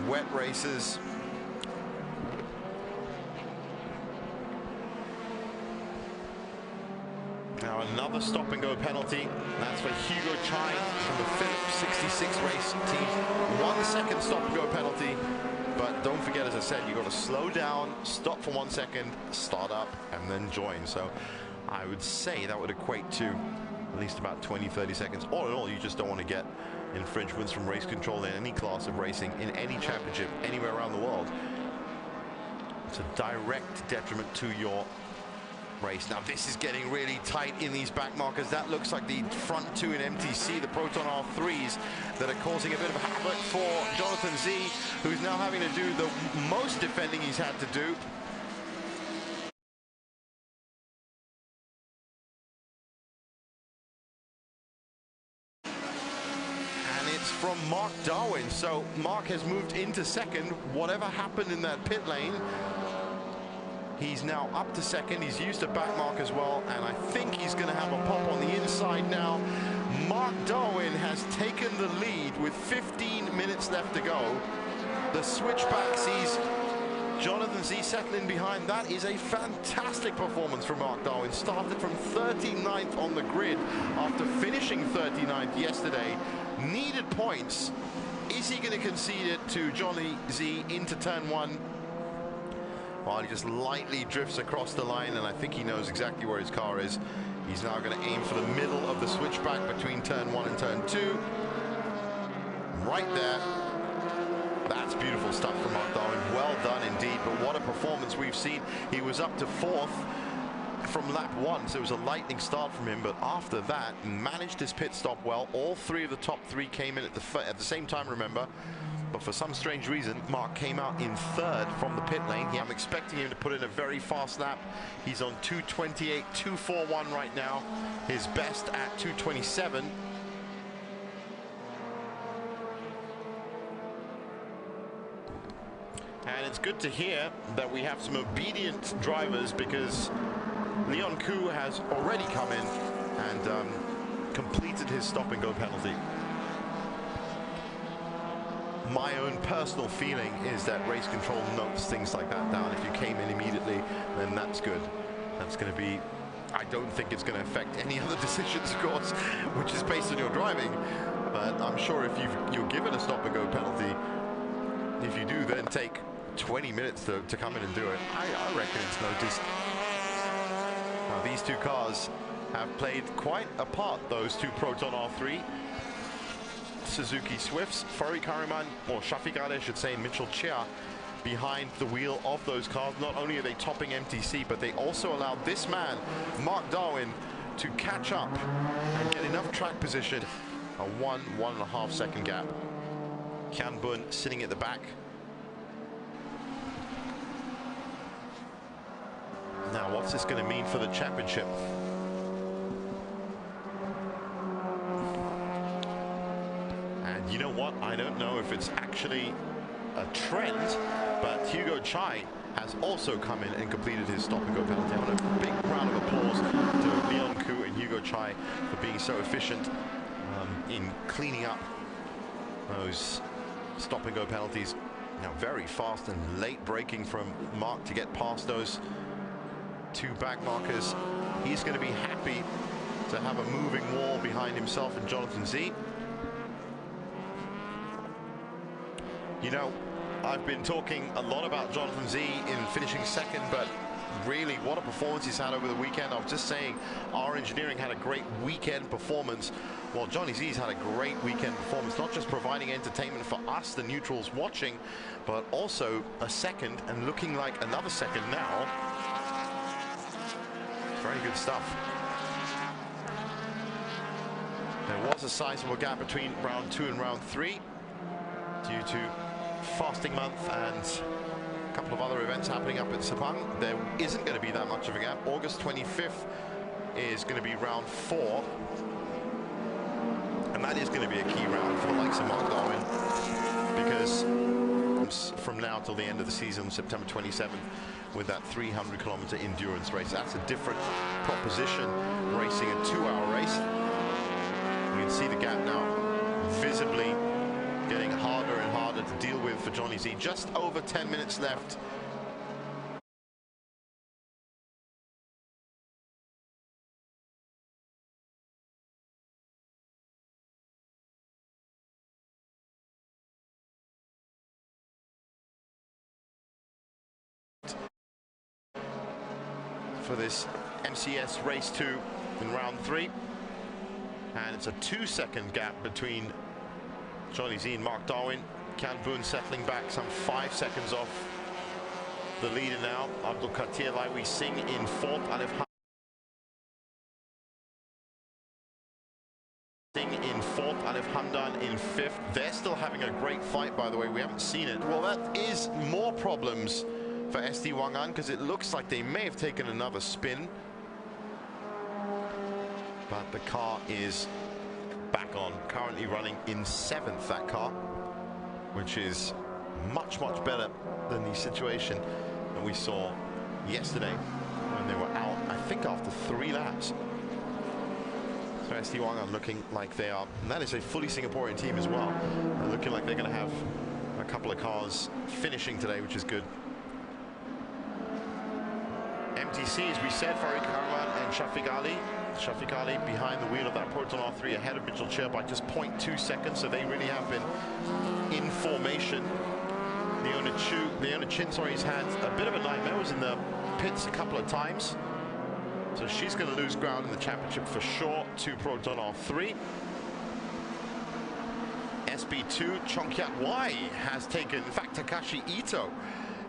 wet races. Now another stop-and-go penalty. That's for Hugo Chai from the Phillips 66 race team. 1 second stop-and-go penalty. But don't forget, as I said, you've got to slow down, stop for 1 second, start up, and then join. So I would say that would equate to at least about 20-30 seconds. All in all, you just don't want to get infringements from race control in any class of racing, in any championship, anywhere around the world. It's a direct detriment to your race. Now this is getting really tight in these back markers. That looks like the front two in MTC, the Proton R3s, that are causing a bit of havoc for Jonathan Z, who's now having to do the most defending he's had to do. And it's from Mark Darwin. So Mark has moved into second. Whatever happened in that pit lane, he's now up to second. He's used a back mark as well, and I think he's going to have a pop on the inside now. Mark Darwin has taken the lead with 15 minutes left to go. The switchback sees Jonathan Z settling behind. That is a fantastic performance from Mark Darwin. Started from 39th on the grid after finishing 39th yesterday. Needed points. Is he going to concede it to Johnny Z into turn one? Well, he just lightly drifts across the line, and I think he knows exactly where his car is. He's now going to aim for the middle of the switchback between turn one and turn two. Right there. That's beautiful stuff from Mark Darwin. Well done indeed, but what a performance we've seen. He was up to fourth from lap one, so it was a lightning start from him, but after that, managed his pit stop well. All three of the top three came in at the same time, remember. But for some strange reason, Mark came out in third from the pit lane. I'm expecting him to put in a very fast lap. He's on 2:28, 2:41 right now. His best at 2:27. And it's good to hear that we have some obedient drivers, because Leon Koo has already come in and completed his stop-and-go penalty. My own personal feeling is that race control notes things like that down. If you came in immediately, then that's good. That's going to be, I don't think it's going to affect any other decisions, of course, which is based on your driving. But I'm sure if you're given a stop-and-go penalty, if you do then take 20 minutes to come in and do it, I reckon it's noticed. Now, these two cars have played quite a part, those two Proton R3 Suzuki Swifts. Farouk Kariman, or Shafiq Ali, I should say, and Mitchell Chia behind the wheel of those cars. Not only are they topping MTC, but they also allowed this man, Mark Darwin, to catch up and get enough track position. A 1.5 second gap. Kian Bun sitting at the back. Now, what's this going to mean for the championship? And you know what? I don't know if it's actually a trend, but Hugo Chai has also come in and completed his stop-and-go penalty. I want a big round of applause to Leon Koo and Hugo Chai for being so efficient in cleaning up those stop-and-go penalties. Now, very fast and late braking from Mark to get past those two back markers. He's going to be happy to have a moving wall behind himself and Jonathan Z. You know, I've been talking a lot about Jonathan Z in finishing second, but really what a performance he's had over the weekend. I was just saying, our engineering had a great weekend performance. Well, Johnny Z's had a great weekend performance, not just providing entertainment for us, the neutrals watching, but also a second and looking like another second now. Very good stuff. There was a sizable gap between round 2 and round 3 due to fasting month and a couple of other events happening up at Sepang. There isn't going to be that much of a gap. August 25th is going to be round 4, and that is going to be a key round for the likes of Mark Darwin, because from now till the end of the season, September 27th, with that 300-kilometer endurance race, that's a different proposition, racing a 2-hour race. You can see the gap now visibly getting harder and harder to deal with for Johnny Z. Just over 10 minutes left. For this MCS race 2 in round 3, and it's a 2-second gap between Johnny Z and Mark Darwin. Kian Boon settling back some 5 seconds off the leader now. Abdul Qadir Laiwi Singh in 4th. Alif Singh in 4th. Alif Hamdan in 5th. They're still having a great fight, by the way. We haven't seen it. Well, that is more problems for SD Wangan, because it looks like they may have taken another spin. But the car is back on, currently running in 7th, that car, which is much better than the situation that we saw yesterday when they were out, I think, after 3 laps. So SD Wangan looking like they are, and that is a fully Singaporean team as well. They're looking like they're going to have a couple of cars finishing today, which is good. MTC, as we said, Farid Karaman and Shafiq Ali. Shafiq Ali behind the wheel of that Proton R3, ahead of Mitchell Cher by just 0.2 seconds, so they really have been in formation. Leona Chin, sorry, has had a bit of a nightmare, was in the pits a couple of times. So she's going to lose ground in the championship for sure to Proton R3. SB2, Chong Kiat Wai has taken, in fact, Takashi Ito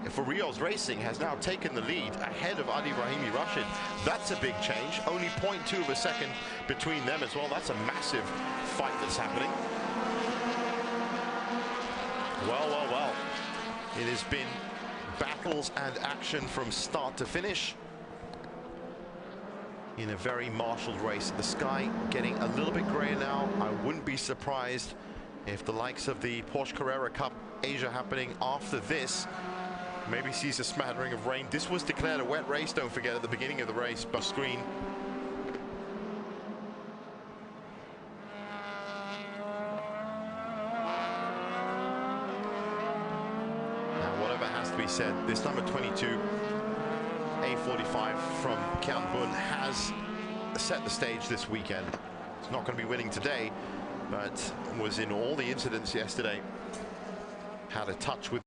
for Rios Racing has now taken the lead ahead of Adi Rahimi Rashid. That's a big change. Only 0.2 of a second between them as well. That's a massive fight that's happening. Well. It has been battles and action from start to finish in a very marshaled race. The sky getting a little bit grayer now. I wouldn't be surprised if the likes of the Porsche Carrera Cup Asia happening after this maybe sees a smattering of rain. This was declared a wet race, don't forget, at the beginning of the race. But screen. And whatever has to be said, this number 22, A45 from Kian Boon, has set the stage this weekend. It's not going to be winning today, but was in all the incidents yesterday. Had a touch with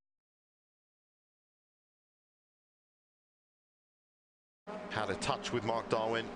Mark Darwin.